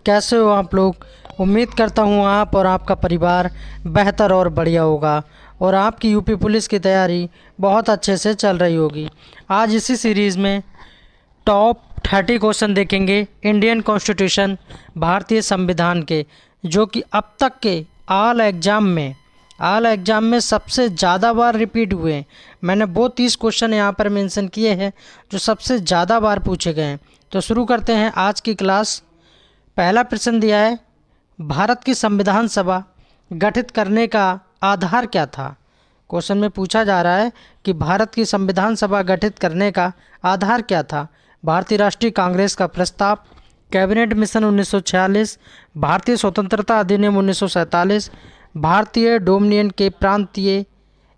कैसे हो आप लोग। उम्मीद करता हूँ आप और आपका परिवार बेहतर और बढ़िया होगा और आपकी यूपी पुलिस की तैयारी बहुत अच्छे से चल रही होगी। आज इसी सीरीज़ में टॉप 30 क्वेश्चन देखेंगे इंडियन कॉन्स्टिट्यूशन, भारतीय संविधान के, जो कि अब तक के आल एग्ज़ाम में सबसे ज़्यादा बार रिपीट हुए हैं। मैंने वो 30 क्वेश्चन यहाँ पर मेंशन किए हैं जो सबसे ज़्यादा बार पूछे गए हैं। तो शुरू करते हैं आज की क्लास। पहला प्रश्न दिया है, भारत की संविधान सभा गठित करने का आधार क्या था। क्वेश्चन में पूछा जा रहा है कि भारत की संविधान सभा गठित करने का आधार क्या था। भारतीय राष्ट्रीय कांग्रेस का प्रस्ताव, कैबिनेट मिशन 1946, भारतीय स्वतंत्रता अधिनियम 1947, भारतीय डोमिनियन के प्रांतीय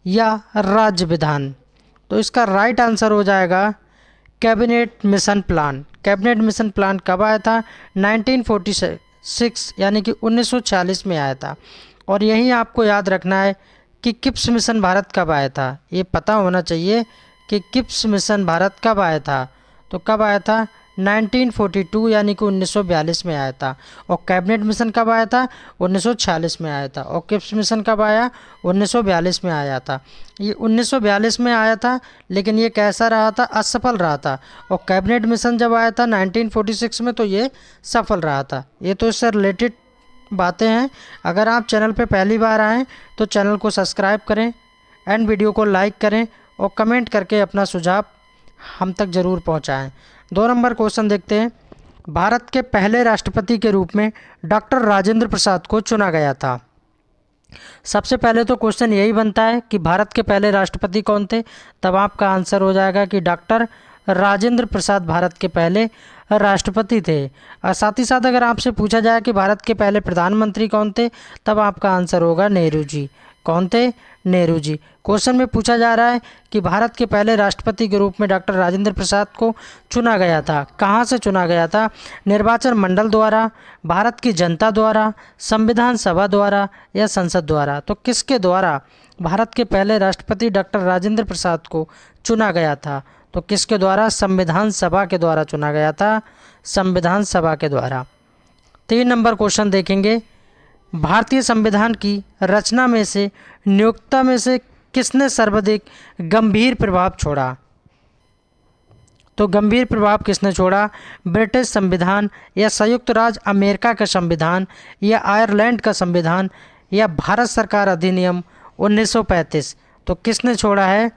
या राज्य विधान। तो इसका राइट आंसर हो जाएगा cabinet mission plan. Cabinet mission plan कब आया था? 1946 यानी कि 1946 में आया था। और यही आपको याद रखना है कि किप्स मिशन भारत कब आया था। ये पता होना चाहिए कि किप्स मिशन भारत कब आया था। तो कब आया था? 1942 यानी कि 1942 में आया था। और कैबिनेट मिशन कब आया था? 1946 में आया था। और किप्स मिशन कब आया? 1942 में आया था। ये 1942 में आया था, लेकिन ये कैसा रहा था? असफल रहा था। और कैबिनेट मिशन जब आया था 1946 में, तो ये सफल रहा था। ये तो इससे रिलेटेड बातें हैं। अगर आप चैनल पे पहली बार आएँ तो चैनल को सब्सक्राइब करें एंड वीडियो को लाइक करें और कमेंट करके अपना सुझाव हम तक ज़रूर पहुंचाएं। 2 नंबर क्वेश्चन देखते हैं। भारत के पहले राष्ट्रपति के रूप में डॉक्टर राजेंद्र प्रसाद को चुना गया था। सबसे पहले तो क्वेश्चन यही बनता है कि भारत के पहले राष्ट्रपति कौन थे। तब आपका आंसर हो जाएगा कि डॉक्टर राजेंद्र प्रसाद भारत के पहले राष्ट्रपति थे। और साथ ही साथ अगर आपसे पूछा जाए कि भारत के पहले प्रधानमंत्री कौन थे, तब आपका आंसर होगा नेहरू जी। कौन थे? नेहरू जी। क्वेश्चन में पूछा जा रहा है कि भारत के पहले राष्ट्रपति के रूप में डॉक्टर राजेंद्र प्रसाद को चुना गया था। कहाँ से चुना गया था? निर्वाचन मंडल द्वारा, भारत की जनता द्वारा, संविधान सभा द्वारा या संसद द्वारा। तो किसके द्वारा भारत के पहले राष्ट्रपति डॉक्टर राजेंद्र प्रसाद को चुना गया था? तो किसके द्वारा? संविधान सभा के द्वारा चुना गया था। संविधान सभा के द्वारा। 3 नंबर क्वेश्चन देखेंगे। भारतीय संविधान की रचना में से नियोक्ता में से किसने सर्वाधिक गंभीर प्रभाव छोड़ा? तो गंभीर प्रभाव किसने छोड़ा? ब्रिटिश संविधान या संयुक्त राज्य अमेरिका का संविधान या आयरलैंड का संविधान या भारत सरकार अधिनियम 1935। तो किसने छोड़ा है?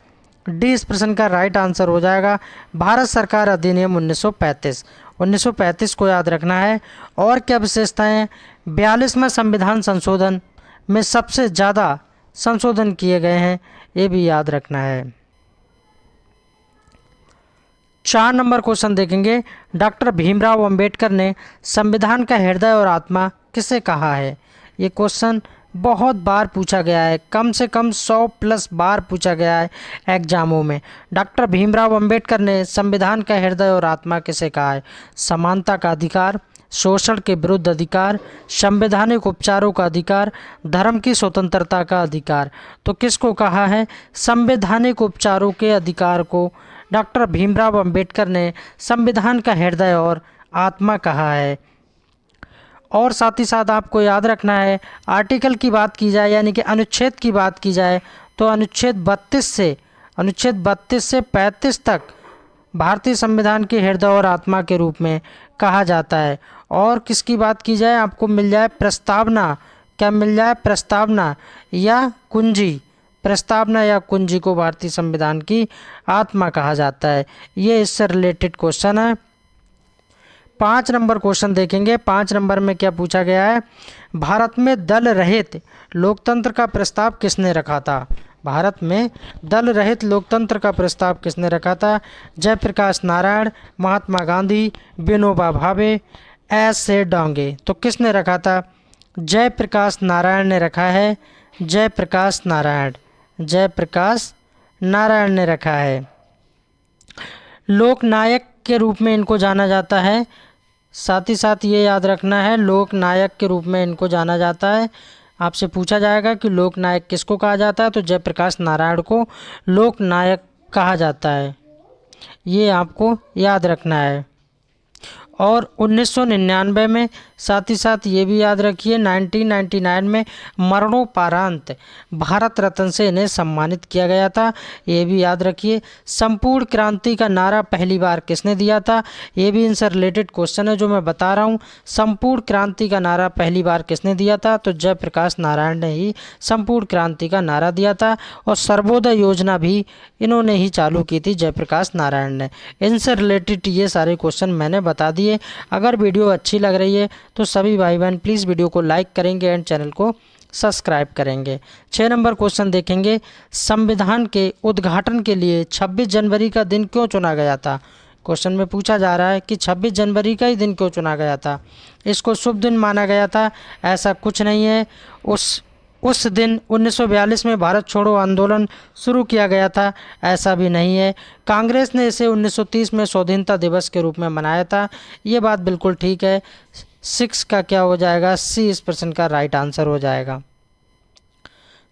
डी इस प्रश्न का राइट आंसर हो जाएगा भारत सरकार अधिनियम 1935। 1935 को याद रखना है। और क्या विशेषताएं? 42वें संविधान संशोधन में सबसे ज़्यादा संशोधन किए गए हैं, ये भी याद रखना है। 4 नंबर क्वेश्चन देखेंगे। डॉक्टर भीमराव अंबेडकर ने संविधान का हृदय और आत्मा किसे कहा है? ये क्वेश्चन बहुत बार पूछा गया है, कम से कम 100+ बार पूछा गया है एग्जामों में। डॉक्टर भीमराव अंबेडकर ने संविधान का हृदय और आत्मा किसे कहा है? समानता का अधिकार, शोषण के विरुद्ध अधिकार, संवैधानिक उपचारों का अधिकार, धर्म की स्वतंत्रता का अधिकार। तो किसको कहा है? संवैधानिक उपचारों के अधिकार को डॉक्टर भीमराव अंबेडकर ने संविधान का हृदय और आत्मा कहा है। और साथ ही साथ आपको याद रखना है, आर्टिकल की बात की जाए यानी कि अनुच्छेद की बात की जाए तो अनुच्छेद 32 से 35 तक भारतीय संविधान के हृदय और आत्मा के रूप में कहा जाता है। और किसकी बात की जाए, आपको मिल जाए प्रस्तावना। क्या मिल जाए? प्रस्तावना या कुंजी। प्रस्तावना या कुंजी को भारतीय संविधान की आत्मा कहा जाता है। ये इससे रिलेटेड क्वेश्चन है। 5 नंबर क्वेश्चन देखेंगे। 5 नंबर में क्या पूछा गया है? भारत में दल रहित लोकतंत्र का प्रस्ताव किसने रखा था? भारत में दल रहित लोकतंत्र का प्रस्ताव किसने रखा था? जयप्रकाश नारायण, महात्मा गांधी, विनोबा भावे, एस.ए. डोंगे। तो किसने रखा था? जयप्रकाश नारायण ने रखा है। जयप्रकाश नारायण ने रखा है। लोकनायक के रूप में इनको जाना जाता है। साथ ही साथ ये याद रखना है, लोकनायक के रूप में इनको जाना जाता है। आपसे पूछा जाएगा कि लोकनायक किसको कहा जाता है, तो जयप्रकाश नारायण को लोकनायक कहा जाता है। ये आपको याद रखना है। और 1999 में, साथ ही साथ ये भी याद रखिए 1999 में मरणोपरांत भारत रत्न से इन्हें सम्मानित किया गया था, ये भी याद रखिए। संपूर्ण क्रांति का नारा पहली बार किसने दिया था, ये भी इनसे रिलेटेड क्वेश्चन है जो मैं बता रहा हूँ। संपूर्ण क्रांति का नारा पहली बार किसने दिया था, तो जयप्रकाश नारायण ने ही संपूर्ण क्रांति का नारा दिया था। और सर्वोदय योजना भी इन्होंने ही चालू की थी, जयप्रकाश नारायण ने। इनसे रिलेटेड ये सारे क्वेश्चन मैंने बता दिए। अगर वीडियो अच्छी लग रही है तो सभी भाई बहन प्लीज़ वीडियो को लाइक करेंगे एंड चैनल को सब्सक्राइब करेंगे। 6 नंबर क्वेश्चन देखेंगे, संविधान के उद्घाटन के लिए 26 जनवरी का दिन क्यों चुना गया था। क्वेश्चन में पूछा जा रहा है कि 26 जनवरी का ही दिन क्यों चुना गया था। इसको शुभ दिन माना गया था, ऐसा कुछ नहीं है। उस दिन 1942 में भारत छोड़ो आंदोलन शुरू किया गया था, ऐसा भी नहीं है। कांग्रेस ने इसे 1930 में स्वाधीनता दिवस के रूप में मनाया था, ये बात बिल्कुल ठीक है। 6 का क्या हो जाएगा, सी इस प्रश्न का राइट आंसर हो जाएगा।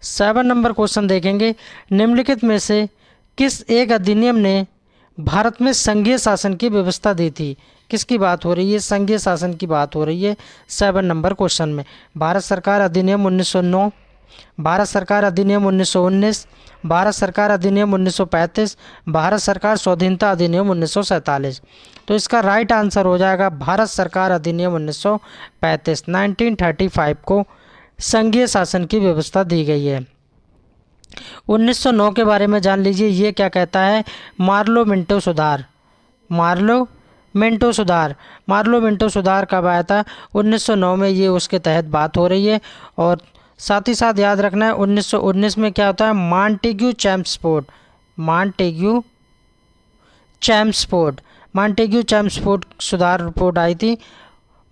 7 नंबर क्वेश्चन देखेंगे, निम्नलिखित में से किस एक अधिनियम ने भारत में संघीय शासन की व्यवस्था दी थी। किसकी बात हो रही है, संघीय शासन की बात हो रही है 7 नंबर क्वेश्चन में। भारत सरकार अधिनियम 1909, भारत सरकार अधिनियम 1919, भारत सरकार अधिनियम 1935, भारत सरकार स्वाधीनता अधिनियम 1947। तो इसका राइट आंसर हो जाएगा भारत सरकार अधिनियम 1935। 1935 को संघीय शासन की व्यवस्था दी गई है। 1909 के बारे में जान लीजिए, ये क्या कहता है, मार्लो मिंटो सुधार। मार्लो मिंटो सुधार कब आया था, 1909 में, ये उसके तहत बात हो रही है। और साथ ही साथ याद रखना है 1919 में क्या होता है, मॉन्टेग्यू चैम्प्सफोर्ड सुधार रिपोर्ट आई थी।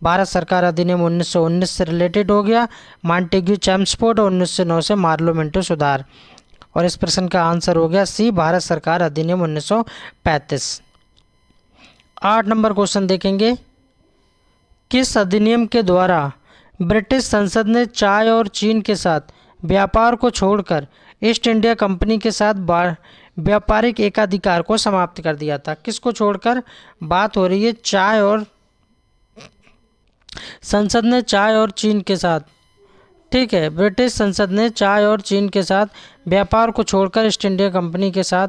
भारत सरकार अधिनियम 1919 से रिलेटेड हो गया, मॉन्टेग्यू चैम्प्सफोर्ड, और 1909 से मार्लो मिंटो सुधार। और इस प्रश्न का आंसर हो गया सी, भारत सरकार अधिनियम 1935। 8 नंबर क्वेश्चन देखेंगे, किस अधिनियम के द्वारा ब्रिटिश संसद ने चाय और चीन के साथ व्यापार को छोड़कर ईस्ट इंडिया कंपनी के साथ व्यापारिक एकाधिकार को समाप्त कर दिया था। किसको छोड़कर, बात हो रही है चाय और, संसद ने चाय और चीन के साथ, ठीक है, ब्रिटिश संसद ने चाय और चीन के साथ व्यापार को छोड़कर ईस्ट इंडिया कंपनी के साथ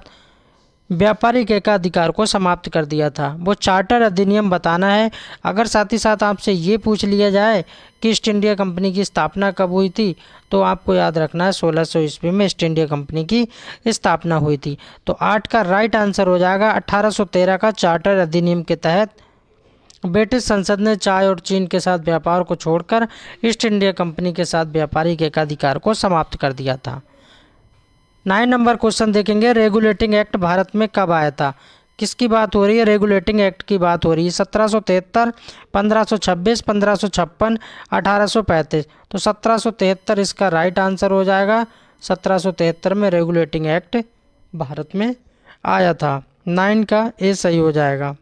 व्यापारिक एकाधिकार को समाप्त कर दिया था। वो चार्टर अधिनियम बताना है। अगर साथ ही साथ आपसे ये पूछ लिया जाए कि ईस्ट इंडिया कंपनी की स्थापना कब हुई थी, तो आपको याद रखना है 1600 ईस्वी में ईस्ट इंडिया कंपनी की स्थापना हुई थी। तो 8 का राइट आंसर हो जाएगा 1813 का चार्टर अधिनियम के तहत ब्रिटिश संसद ने चाय और चीन के साथ व्यापार को छोड़कर ईस्ट इंडिया कंपनी के साथ व्यापारिक एकाधिकार को समाप्त कर दिया था। 9 नंबर क्वेश्चन देखेंगे, रेगुलेटिंग एक्ट भारत में कब आया था। किसकी बात हो रही है, रेगुलेटिंग एक्ट की बात हो रही है। 1773, 1526, 1556, 1835। तो 1773 इसका राइट आंसर हो जाएगा। 1773 में रेगुलेटिंग एक्ट भारत में आया था। 9 का ए सही हो जाएगा।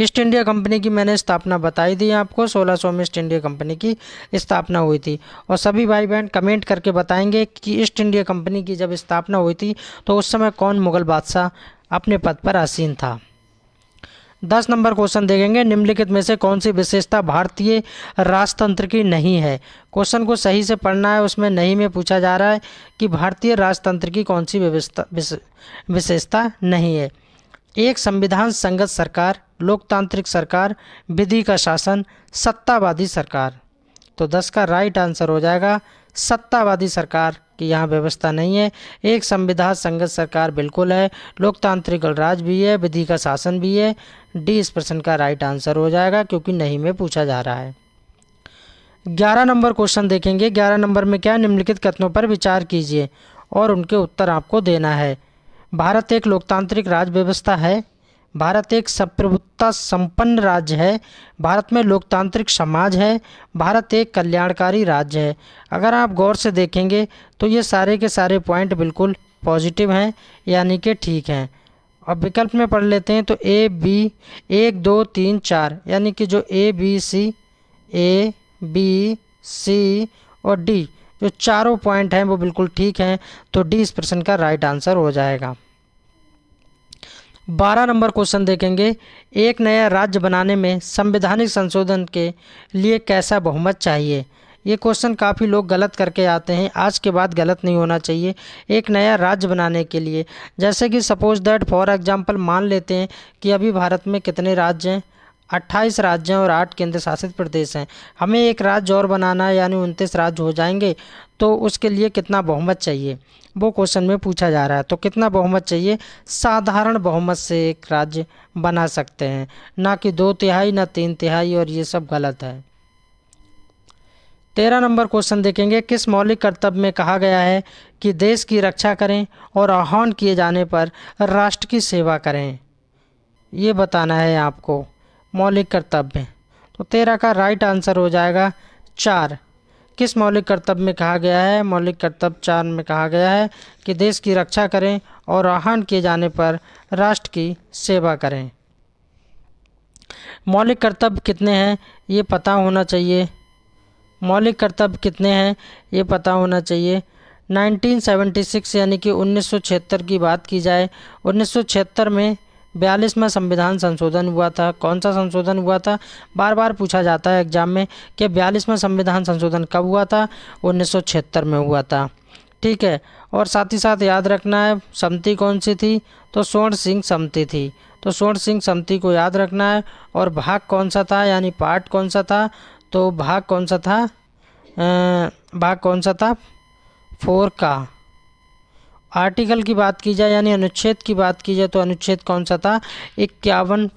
ईस्ट इंडिया कंपनी की मैंने स्थापना बताई थी आपको, 1600 में ईस्ट इंडिया कंपनी की स्थापना हुई थी। और सभी भाई बहन कमेंट करके बताएंगे कि ईस्ट इंडिया कंपनी की जब स्थापना हुई थी तो उस समय कौन मुगल बादशाह अपने पद पर आसीन था। 10 नंबर क्वेश्चन देखेंगे, निम्नलिखित में से कौन सी विशेषता भारतीय राजतंत्र की नहीं है। क्वेश्चन को सही से पढ़ना है, उसमें नहीं में पूछा जा रहा है कि भारतीय राजतंत्र की कौन सी विशेषता नहीं है। 1 संविधान संगत सरकार, लोकतांत्रिक सरकार, विधि का शासन, सत्तावादी सरकार। तो 10 का राइट आंसर हो जाएगा सत्तावादी सरकार की यहाँ व्यवस्था नहीं है। 1 संविधान संगत सरकार बिल्कुल है, लोकतांत्रिक गणराज्य भी है, विधि का शासन भी है। डी इस प्रश्न का राइट आंसर हो जाएगा क्योंकि नहीं में पूछा जा रहा है। 11 नंबर क्वेश्चन देखेंगे। 11 नंबर में क्या, निम्नलिखित कथनों पर विचार कीजिए और उनके उत्तर आपको देना है। भारत एक लोकतांत्रिक राज व्यवस्था है, भारत एक संप्रभुता संपन्न राज्य है, भारत में लोकतांत्रिक समाज है, भारत एक कल्याणकारी राज्य है। अगर आप गौर से देखेंगे तो ये सारे के सारे पॉइंट बिल्कुल पॉजिटिव हैं, यानी कि ठीक हैं। अब विकल्प में पढ़ लेते हैं तो ए बी 1 2 3 4, यानी कि जो ए बी सी और डी जो चारों पॉइंट हैं वो बिल्कुल ठीक हैं। तो डी इस प्रश्न का राइट आंसर हो जाएगा। 12 नंबर क्वेश्चन देखेंगे, एक नया राज्य बनाने में संवैधानिक संशोधन के लिए कैसा बहुमत चाहिए। ये क्वेश्चन काफ़ी लोग गलत करके आते हैं, आज के बाद गलत नहीं होना चाहिए। एक नया राज्य बनाने के लिए, जैसे कि सपोज दैट फॉर एग्जांपल मान लेते हैं कि अभी भारत में कितने राज्य हैं, 28 राज्य हैं और 8 केंद्र शासित प्रदेश हैं। हमें एक राज्य और बनाना है, यानी 29 राज्य हो जाएंगे। तो उसके लिए कितना बहुमत चाहिए, वो क्वेश्चन में पूछा जा रहा है। तो कितना बहुमत चाहिए, साधारण बहुमत से एक राज्य बना सकते हैं, ना कि 2/3 ना 3/3, और ये सब गलत है। 13 नंबर क्वेश्चन देखेंगे, किस मौलिक कर्तव्य में कहा गया है कि देश की रक्षा करें और आह्वान किए जाने पर राष्ट्र की सेवा करें। ये बताना है आपको मौलिक कर्तव्य। तो 13 का राइट आंसर हो जाएगा 4। किस मौलिक कर्तव्य में कहा गया है, मौलिक कर्तव्य 4 में कहा गया है कि देश की रक्षा करें और आह्वान किए जाने पर राष्ट्र की सेवा करें। मौलिक कर्तव्य कितने हैं ये पता होना चाहिए। मौलिक कर्तव्य कितने हैं ये पता होना चाहिए। 1976 यानी कि 1976 की बात की जाए, 1976 में 42वां संविधान संशोधन हुआ था। कौन सा संशोधन हुआ था, बार बार पूछा जाता है एग्जाम में कि 42वां संविधान संशोधन कब हुआ था, 1976 में हुआ था। ठीक है, और साथ ही साथ याद रखना है समिति कौन सी थी, तो स्वर्ण सिंह समिति थी। तो स्वर्ण सिंह समिति को याद रखना है। और भाग कौन सा था, यानी पार्ट कौन सा था, तो भाग कौन सा था, भाग कौन सा था, 4 का। आर्टिकल की बात की जाए यानी अनुच्छेद की बात की जाए तो अनुच्छेद कौन सा था, 51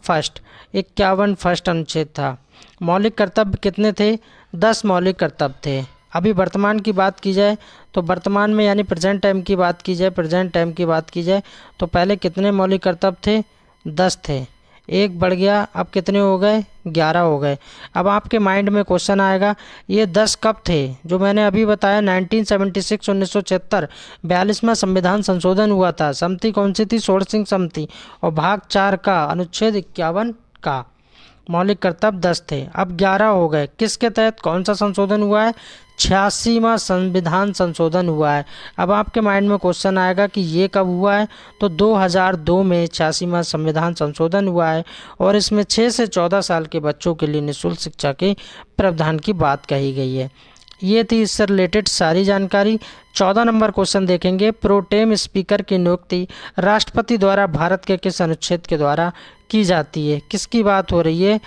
फर्स्ट अनुच्छेद था। मौलिक कर्तव्य कितने थे, 10 मौलिक कर्तव्य थे। अभी वर्तमान की बात की जाए तो वर्तमान में यानी प्रेजेंट टाइम की बात की जाए तो पहले कितने मौलिक कर्तव्य थे, 10 थे। एक बढ़ गया, अब कितने हो गए, 11 हो गए। अब आपके माइंड में क्वेश्चन आएगा ये 10 कब थे, जो मैंने अभी बताया 1976 1976 42वां संविधान संशोधन हुआ था। समिति कौन सी थी, स्वर्ण सिंह समिति। और भाग 4 का अनुच्छेद 51 का मौलिक कर्तव्य 10 थे, अब 11 हो गए। किसके तहत कौन सा संशोधन हुआ है, 86वां संविधान संशोधन हुआ है। अब आपके माइंड में क्वेश्चन आएगा कि ये कब हुआ है, तो 2002 में 86वां संविधान संशोधन हुआ है और इसमें 6 से 14 साल के बच्चों के लिए निःशुल्क शिक्षा के प्रावधान की बात कही गई है। ये थी इससे रिलेटेड सारी जानकारी। 14 नंबर क्वेश्चन देखेंगे, प्रोटेम स्पीकर की नियुक्ति राष्ट्रपति द्वारा भारत के किस अनुच्छेद के द्वारा की जाती है। किसकी बात हो रही है,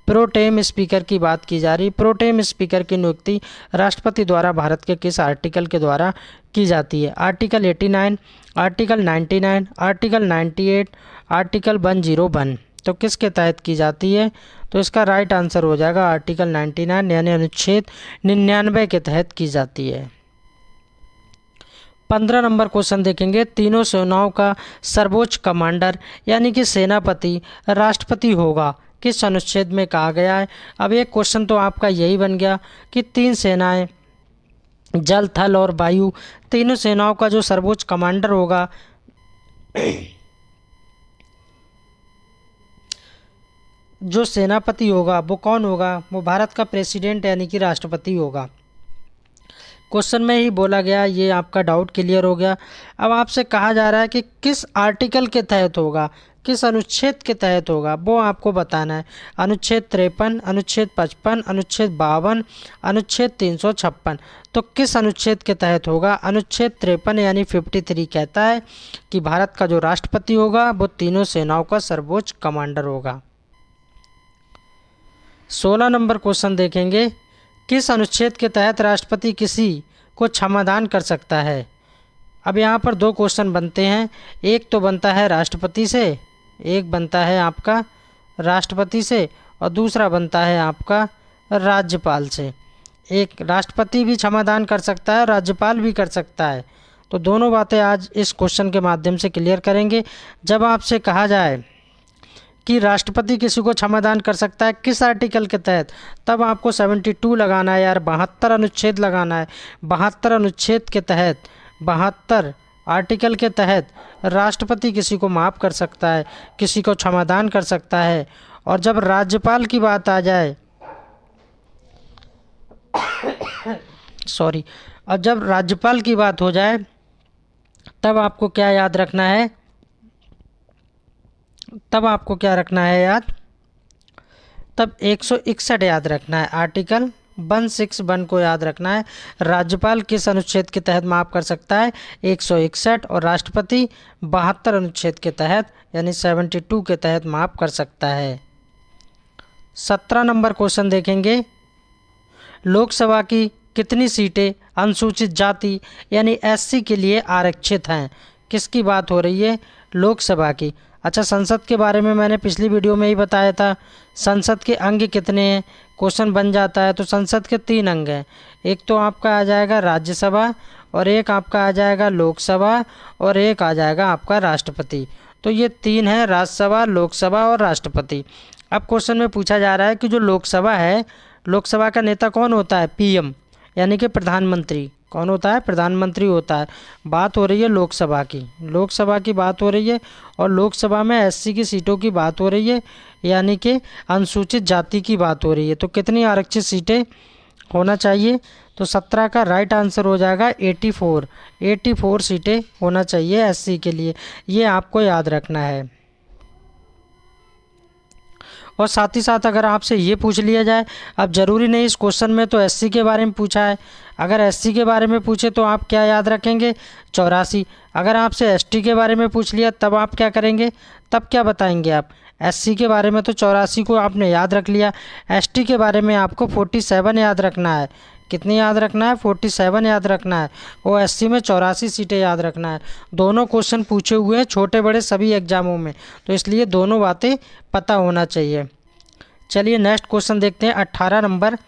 प्रोटेम स्पीकर की बात की जा रही है। प्रोटेम स्पीकर की नियुक्ति राष्ट्रपति द्वारा भारत के किस आर्टिकल के द्वारा की जाती है। Article 89, article 99, article 98, article 101। तो किसके तहत की जाती है, तो इसका राइट आंसर हो जाएगा आर्टिकल 99 यानी अनुच्छेद 99 के तहत की जाती है। 15 नंबर क्वेश्चन देखेंगे, तीनों सेनाओं का सर्वोच्च कमांडर यानी कि सेनापति राष्ट्रपति होगा, किस अनुच्छेद में कहा गया है। अब एक क्वेश्चन तो आपका यही बन गया कि 3 सेनाएं जल थल और वायु, तीनों सेनाओं का जो सर्वोच्च कमांडर होगा जो सेनापति होगा वो कौन होगा, वो भारत का प्रेसिडेंट यानी कि राष्ट्रपति होगा। क्वेश्चन में ही बोला गया, ये आपका डाउट क्लियर हो गया। अब आपसे कहा जा रहा है कि किस आर्टिकल के तहत होगा, किस अनुच्छेद के तहत होगा, वो आपको बताना है। अनुच्छेद 53, अनुच्छेद 55, अनुच्छेद 52, अनुच्छेद 356। तो किस अनुच्छेद के तहत होगा, अनुच्छेद 53 यानी 53 कहता है कि भारत का जो राष्ट्रपति होगा वो तीनों सेनाओं का सर्वोच्च कमांडर होगा। 16 नंबर क्वेश्चन देखेंगे, किस अनुच्छेद के तहत राष्ट्रपति किसी को क्षमादान कर सकता है। अब यहाँ पर 2 क्वेश्चन बनते हैं, एक तो बनता है राष्ट्रपति से, एक बनता है आपका राष्ट्रपति से और दूसरा बनता है आपका राज्यपाल से। एक राष्ट्रपति भी क्षमादान कर सकता है, राज्यपाल भी कर सकता है। तो दोनों बातें आज इस क्वेश्चन के माध्यम से क्लियर करेंगे। जब आपसे कहा जाए कि राष्ट्रपति किसी को क्षमादान कर सकता है किस आर्टिकल के तहत, तब आपको 72 लगाना है यार, 72 अनुच्छेद लगाना है। 72 अनुच्छेद के तहत, 72 आर्टिकल के तहत राष्ट्रपति किसी को माफ़ कर सकता है, किसी को क्षमादान कर सकता है। और जब राज्यपाल की बात आ जाए और जब राज्यपाल की बात हो जाए तब आपको क्या याद रखना है, तब आपको क्या रखना है याद, तब 161 याद रखना है, आर्टिकल 161 को याद रखना है। राज्यपाल किस अनुच्छेद के तहत माफ़ कर सकता है, 161, और राष्ट्रपति 72 अनुच्छेद के तहत यानी 72 के तहत माफ़ कर सकता है। 17 नंबर क्वेश्चन देखेंगे, लोकसभा की कितनी सीटें अनुसूचित जाति यानी एससी के लिए आरक्षित हैं। किसकी बात हो रही है, लोकसभा की। अच्छा, संसद के बारे में मैंने पिछली वीडियो में ही बताया था। संसद के अंग कितने हैं, क्वेश्चन बन जाता है। तो संसद के 3 अंग हैं, एक तो आपका आ जाएगा राज्यसभा, और एक आपका आ जाएगा लोकसभा, और एक आ जाएगा आपका राष्ट्रपति। तो ये 3 हैं, राज्यसभा, लोकसभा और राष्ट्रपति। अब क्वेश्चन में पूछा जा रहा है कि जो लोकसभा है, लोकसभा का नेता कौन होता है, पीएम यानी कि प्रधानमंत्री। कौन होता है, प्रधानमंत्री होता है। बात हो रही है लोकसभा की, लोकसभा की बात हो रही है, और लोकसभा में एससी की सीटों की बात हो रही है, यानी कि अनुसूचित जाति की बात हो रही है। तो कितनी आरक्षित सीटें होना चाहिए, तो 17 का राइट आंसर हो जाएगा 84 सीटें होना चाहिए एससी के लिए। ये आपको याद रखना है। और साथ ही साथ अगर आपसे ये पूछ लिया जाए, अब ज़रूरी नहीं इस क्वेश्चन में तो एससी के बारे में पूछा है, अगर एससी के बारे में पूछे तो आप क्या याद रखेंगे, 84। अगर आपसे एसटी के बारे में पूछ लिया तब आप क्या करेंगे, तब क्या बताएंगे आप। एससी के बारे में तो 84 को आपने याद रख लिया, एसटी के बारे में आपको 47 याद रखना है। कितनी याद रखना है, 47 याद रखना है। और एससी में 84 सीटें याद रखना है। दोनों क्वेश्चन पूछे हुए हैं छोटे बड़े सभी एग्जामों में, तो इसलिए दोनों बातें पता होना चाहिए। चलिए नेक्स्ट क्वेश्चन देखते हैं, 18 नंबर।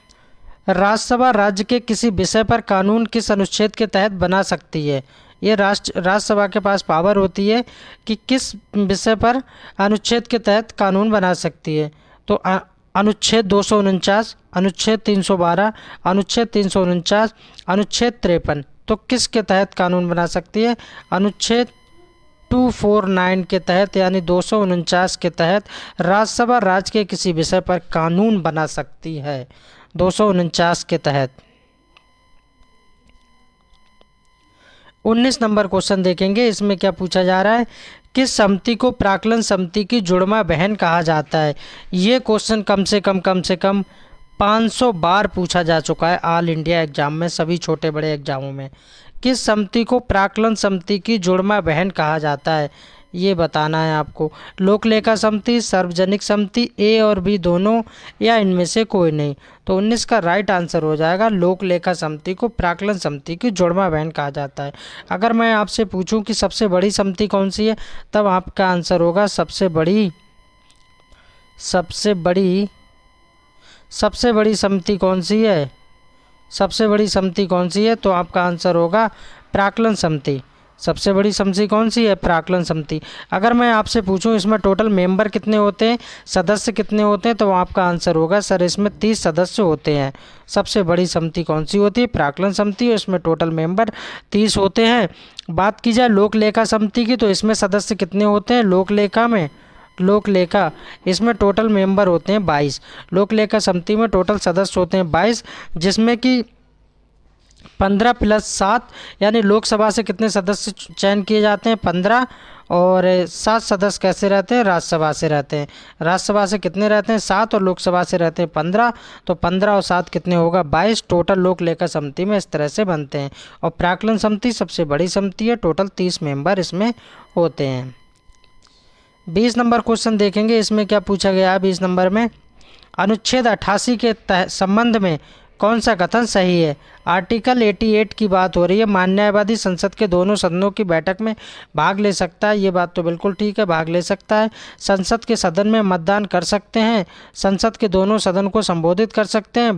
राज्यसभा राज्य के किसी विषय पर कानून किस अनुच्छेद के तहत बना सकती है। ये राज्यसभा के पास पावर होती है कि किस विषय पर अनुच्छेद के तहत कानून बना सकती है। तो अनुच्छेद 249, अनुच्छेद 312, अनुच्छेद 349, अनुच्छेद 53। तो किस के तहत कानून बना सकती है, अनुच्छेद 249 के तहत यानी 249 के तहत राज्यसभा राज्य के किसी विषय पर कानून बना सकती है, 249 के तहत। 19 नंबर क्वेश्चन देखेंगे, इसमें क्या पूछा जा रहा है, किस समिति को प्राक्कलन समिति की जुड़वा बहन कहा जाता है। ये क्वेश्चन कम से कम 500 बार पूछा जा चुका है ऑल इंडिया एग्जाम में, सभी छोटे बड़े एग्जामों में। किस समिति को प्राक्कलन समिति की जुड़वा बहन कहा जाता है, ये बताना है आपको। लोक लेखा समिति, सार्वजनिक समिति, ए और बी दोनों, या इनमें से कोई नहीं। तो 19 का राइट आंसर हो जाएगा, लोक लेखा समिति को प्राक्कलन समिति की जुड़वा बहन कहा जाता है। अगर मैं आपसे पूछूं कि सबसे बड़ी समिति कौन सी है, तब आपका आंसर होगा सबसे बड़ी समिति कौन सी है, सबसे बड़ी समिति कौन सी है, तो आपका आंसर होगा प्राक्कलन समिति। सबसे बड़ी समिति कौन सी है, प्राक्कलन समिति। अगर मैं आपसे पूछूं इसमें टोटल मेंबर कितने होते हैं, सदस्य कितने होते हैं, तो आपका आंसर होगा सर इसमें 30 सदस्य होते हैं। सबसे बड़ी समिति कौन सी होती है, प्राक्कलन समिति, और इसमें टोटल मेंबर 30 होते हैं। बात की जाए लोक लेखा समिति की, तो इसमें सदस्य कितने होते हैं, लोक लेखा इसमें टोटल मेंबर होते हैं 22। लोक लेखा समिति में टोटल सदस्य होते हैं 22, जिसमें कि 15 + 7 यानी लोकसभा से कितने सदस्य चयन किए जाते हैं, 15, और 7 सदस्य कैसे रहते हैं, राज्यसभा से रहते हैं। राज्यसभा से कितने रहते हैं, 7, और लोकसभा से रहते हैं 15। तो 15 और 7 कितने होगा, 22 टोटल लोक लेखा समिति में इस तरह से बनते हैं। और प्राक्कलन समिति सबसे बड़ी समिति है, टोटल 30 मेंबर इसमें होते हैं। 20 नंबर क्वेश्चन देखेंगे, इसमें क्या पूछा गया है 20 नंबर में, अनुच्छेद 88 के संबंध में कौन सा कथन सही है। आर्टिकल 88 की बात हो रही है, मान्यवादी संसद के दोनों सदनों की बैठक में भाग ले सकता है। ये बात तो बिल्कुल ठीक है, भाग ले सकता है। संसद के सदन में मतदान कर सकते हैं, संसद के दोनों सदन को संबोधित कर सकते हैं,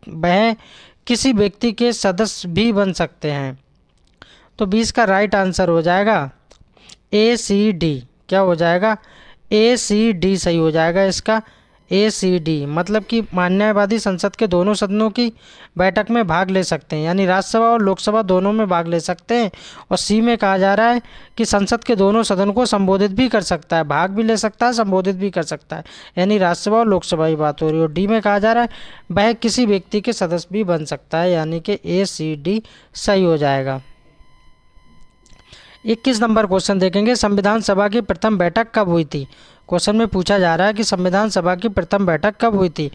वह किसी व्यक्ति के सदस्य भी बन सकते हैं। तो 20 का राइट आंसर हो जाएगा ACD। क्या हो जाएगा, ACD सही हो जाएगा इसका, ACD मतलब कि मान्यवादी संसद के दोनों सदनों की बैठक में भाग ले सकते हैं, यानी राज्यसभा और लोकसभा दोनों में भाग ले सकते हैं। और सी में कहा जा रहा है कि संसद के दोनों सदन को संबोधित भी कर सकता है, भाग भी ले सकता है, संबोधित भी कर सकता है, यानी राज्यसभा और लोकसभा की बात हो रही है। और डी में कहा जा रहा है वह किसी व्यक्ति के सदस्य भी बन सकता है, यानी कि ACD सही हो जाएगा। 21 नंबर क्वेश्चन देखेंगे, संविधान सभा की प्रथम बैठक कब हुई थी। क्वेश्चन में पूछा जा रहा है कि संविधान सभा की प्रथम बैठक कब हुई थी।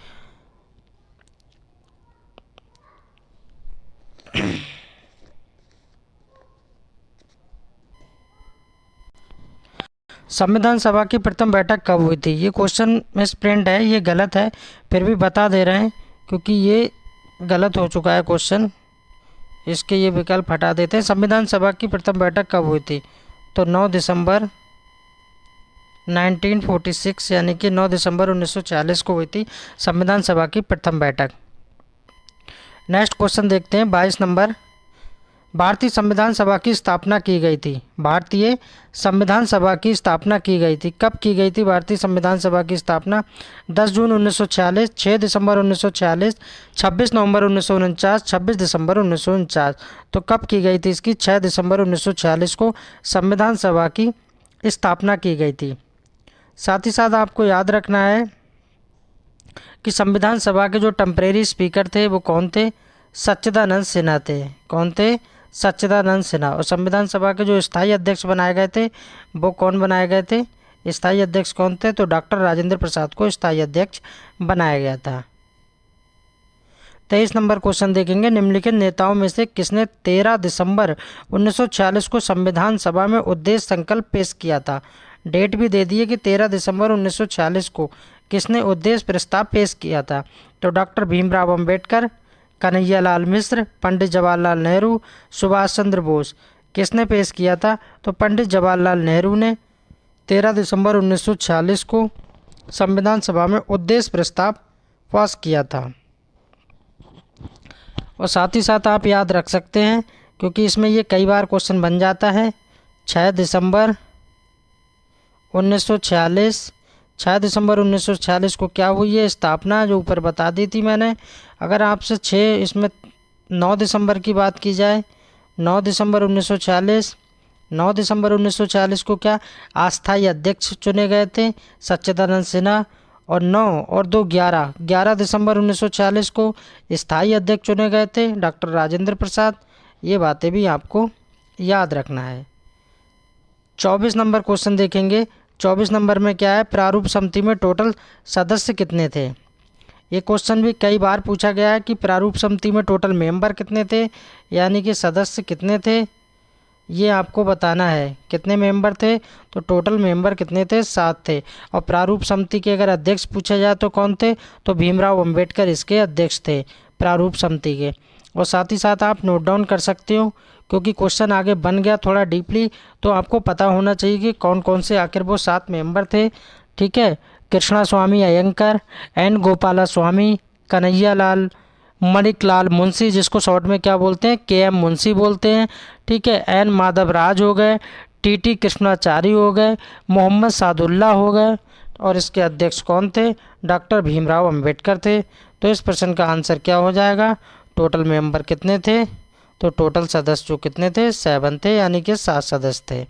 संविधान सभा की प्रथम बैठक कब हुई थी। ये क्वेश्चन मिसप्रिंट है, ये गलत है, फिर भी बता दे रहे हैं क्योंकि ये गलत हो चुका है क्वेश्चन, इसके ये विकल्प हटा देते हैं। संविधान सभा की प्रथम बैठक कब हुई थी, तो 9 दिसंबर 1946 यानी कि 9 दिसंबर 1946 को हुई थी संविधान सभा की प्रथम बैठक। नेक्स्ट क्वेश्चन देखते हैं 22 नंबर, भारतीय संविधान सभा की स्थापना की गई थी। भारतीय संविधान सभा की स्थापना की गई थी, कब की गई थी भारतीय संविधान सभा की स्थापना। 10 जून 1946, 6 दिसंबर 1946, 26 नवंबर 1949, 26 दिसंबर 1949। तो कब की गई थी इसकी, 6 दिसंबर 1946 को संविधान सभा की स्थापना की गई थी। साथ ही साथ आपको याद रखना है कि संविधान सभा के जो टेम्परेरी स्पीकर थे वो कौन थे, सच्चिदानंद सिन्हा थे। कौन थे, सच्चिदानंद सिन्हा। और संविधान सभा के जो स्थायी अध्यक्ष बनाए गए थे वो कौन बनाए गए थे, स्थायी अध्यक्ष कौन थे, तो डॉक्टर राजेंद्र प्रसाद को स्थायी अध्यक्ष बनाया गया था। 23 नंबर क्वेश्चन देखेंगे, निम्नलिखित नेताओं में से किसने 13 दिसंबर 1946 को संविधान सभा में उद्देश्य संकल्प पेश किया था। डेट भी दे दी है कि 13 दिसंबर 1946 को किसने उद्देश्य प्रस्ताव पेश किया था। तो डॉक्टर भीमराव अंबेडकर, कन्हैयालाल मिश्र, पंडित जवाहरलाल नेहरू, सुभाष चंद्र बोस। किसने पेश किया था, तो पंडित जवाहरलाल नेहरू ने 13 दिसंबर 1946 को संविधान सभा में उद्देश्य प्रस्ताव पास किया था। और साथ ही साथ आप याद रख सकते हैं क्योंकि इसमें ये कई बार क्वेश्चन बन जाता है, 6 दिसंबर 1946, 6 दिसंबर 1946 को क्या हुई है स्थापना, जो ऊपर बता दी थी मैंने। अगर आपसे 6 इसमें 9 दिसंबर की बात की जाए, 9 दिसंबर 1946, 9 दिसंबर 1946 को क्या अस्थायी अध्यक्ष चुने गए थे, सच्चिदानंद सिन्हा। और 9 और 2 11, 11 दिसंबर 1946 को स्थायी अध्यक्ष चुने गए थे डॉक्टर राजेंद्र प्रसाद। ये बातें भी आपको याद रखना है। 24 नंबर क्वेश्चन देखेंगे, 24 नंबर में क्या है, प्रारूप समिति में टोटल सदस्य कितने थे। ये क्वेश्चन भी कई बार पूछा गया है कि प्रारूप समिति में टोटल मेंबर कितने थे, यानी कि सदस्य कितने थे, ये आपको बताना है। कितने मेंबर थे, तो टोटल मेंबर कितने थे, 7 थे। और प्रारूप समिति के अगर अध्यक्ष पूछा जाए तो कौन थे, तो भीमराव अंबेडकर इसके अध्यक्ष थे प्रारूप समिति के। और साथ ही साथ आप नोट डाउन कर सकते हो क्योंकि क्वेश्चन आगे बन गया थोड़ा डीपली, तो आपको पता होना चाहिए कि कौन कौन से आखिर वो 7 मेंबर थे। ठीक है, कृष्णा स्वामी अयंकर, एन गोपाला स्वामी, कन्हैयालाल, मणिकलाल मुंशी जिसको शॉर्ट में क्या बोलते हैं, के एम मुंशी बोलते हैं। ठीक है, एन माधव राज हो गए, टी कृष्णाचारी हो गए, मोहम्मद सादुल्ला हो गए। और इसके अध्यक्ष कौन थे, डॉक्टर भीमराव अंबेडकर थे। तो इस प्रश्न का आंसर क्या हो जाएगा, टोटल मेंबर कितने थे, तो टोटल सदस्य जो कितने थे, 7 थे, यानी कि 7 सदस्य थे।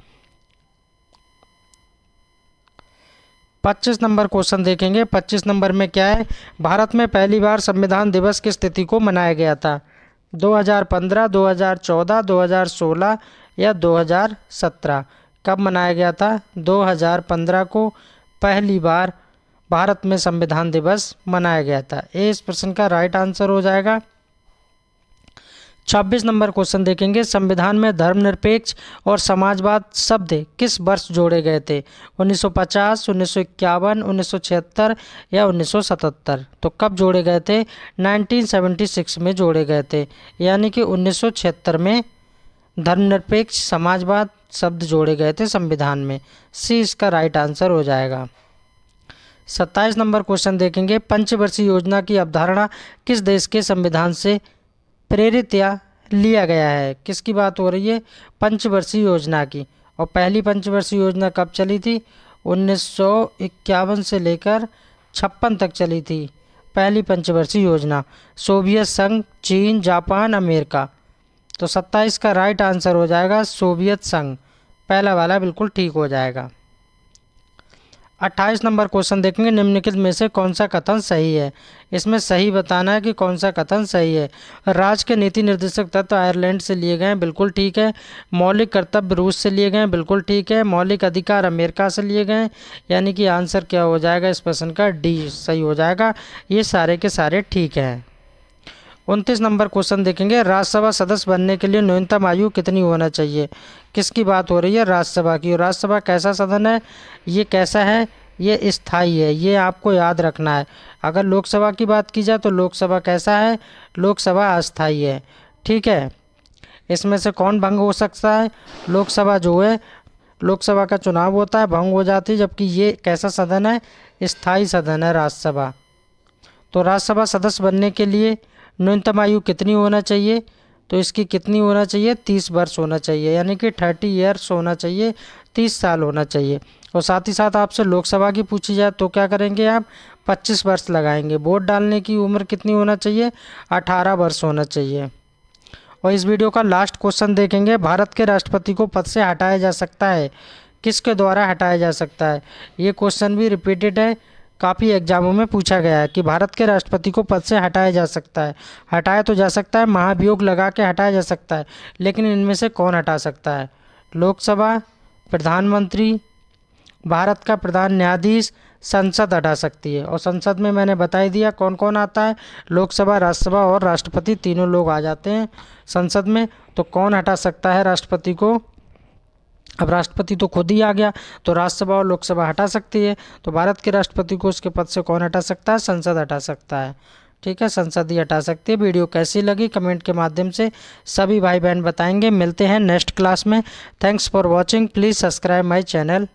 25 नंबर क्वेश्चन देखेंगे, 25 नंबर में क्या है, भारत में पहली बार संविधान दिवस किस तिथि को मनाया गया था। 2015, 2014, 2016 या 2017। कब मनाया गया था, 2015 को पहली बार भारत में संविधान दिवस मनाया गया था। ये इस प्रश्न का राइट आंसर हो जाएगा। 26 नंबर क्वेश्चन देखेंगे, संविधान में धर्मनिरपेक्ष और समाजवाद शब्द किस वर्ष जोड़े गए थे। 1950, 1951, 1976 या 1977। तो कब जोड़े गए थे, 1976 में जोड़े गए थे, यानी कि 1976 में धर्मनिरपेक्ष समाजवाद शब्द जोड़े गए थे संविधान में। सी इसका राइट आंसर हो जाएगा। 27 नंबर क्वेश्चन देखेंगे, पंचवर्षीय योजना की अवधारणा किस देश के संविधान से प्रेरित या लिया गया है। किसकी बात हो रही है, पंचवर्षीय योजना की। और पहली पंचवर्षीय योजना कब चली थी, 1951 से लेकर 56 तक चली थी पहली पंचवर्षीय योजना। सोवियत संघ, चीन, जापान, अमेरिका। तो 27 का राइट आंसर हो जाएगा सोवियत संघ, पहला वाला बिल्कुल ठीक हो जाएगा। 28 नंबर क्वेश्चन देखेंगे, निम्नलिखित में से कौन सा कथन सही है। इसमें सही बताना है कि कौन सा कथन सही है। राज्य के नीति निर्देशक तत्व आयरलैंड से लिए गए हैं, बिल्कुल ठीक है। मौलिक कर्तव्य रूस से लिए गए हैं, बिल्कुल ठीक है। मौलिक अधिकार अमेरिका से लिए गए हैं, यानी कि आंसर क्या हो जाएगा इस प्रश्न का, डी सही हो जाएगा। ये सारे के सारे ठीक हैं। 29 नंबर क्वेश्चन देखेंगे, राज्यसभा सदस्य बनने के लिए न्यूनतम आयु कितनी होना चाहिए। किसकी बात हो रही है, राज्यसभा की। और राज्यसभा कैसा सदन है, ये कैसा है, ये स्थायी है, ये आपको याद रखना है। अगर लोकसभा की बात की जाए तो लोकसभा कैसा है, लोकसभा अस्थायी है, ठीक है। इसमें से कौन भंग हो सकता है, लोकसभा जो है, लोकसभा का चुनाव होता है, भंग हो जाती है, जबकि ये कैसा सदन है, स्थायी सदन है राज्यसभा। तो राज्यसभा सदस्य बनने के लिए न्यूनतम आयु कितनी होना चाहिए, तो इसकी कितनी होना चाहिए, 30 वर्ष होना चाहिए, यानी कि 30 ईयर्स होना चाहिए, 30 साल होना चाहिए। और साथ ही साथ आपसे लोकसभा की पूछी जाए तो क्या करेंगे आप, 25 वर्ष लगाएंगे। वोट डालने की उम्र कितनी होना चाहिए, 18 वर्ष होना चाहिए। और इस वीडियो का लास्ट क्वेश्चन देखेंगे, भारत के राष्ट्रपति को पद से हटाया जा सकता है, किसके द्वारा हटाया जा सकता है। ये क्वेश्चन भी रिपीटेड है, काफ़ी एग्जामों में पूछा गया है कि भारत के राष्ट्रपति को पद से हटाया जा सकता है। हटाया तो जा सकता है, महाभियोग लगा के हटाया जा सकता है, लेकिन इनमें से कौन हटा सकता है, लोकसभा, प्रधानमंत्री, भारत का प्रधान न्यायाधीश, संसद हटा सकती है। और संसद में मैंने बता ही दिया कौन कौन आता है, लोकसभा, राज्यसभा और राष्ट्रपति, तीनों लोग आ जाते हैं संसद में। तो कौन हटा सकता है राष्ट्रपति को, अब राष्ट्रपति तो खुद ही आ गया, तो राज्यसभा और लोकसभा हटा सकती है। तो भारत के राष्ट्रपति को उसके पद से कौन हटा सकता है, संसद हटा सकता है, ठीक है, संसद ही हटा सकती है। वीडियो कैसी लगी कमेंट के माध्यम से सभी भाई बहन बताएंगे। मिलते हैं नेक्स्ट क्लास में। Thanks for watching, please subscribe my channel.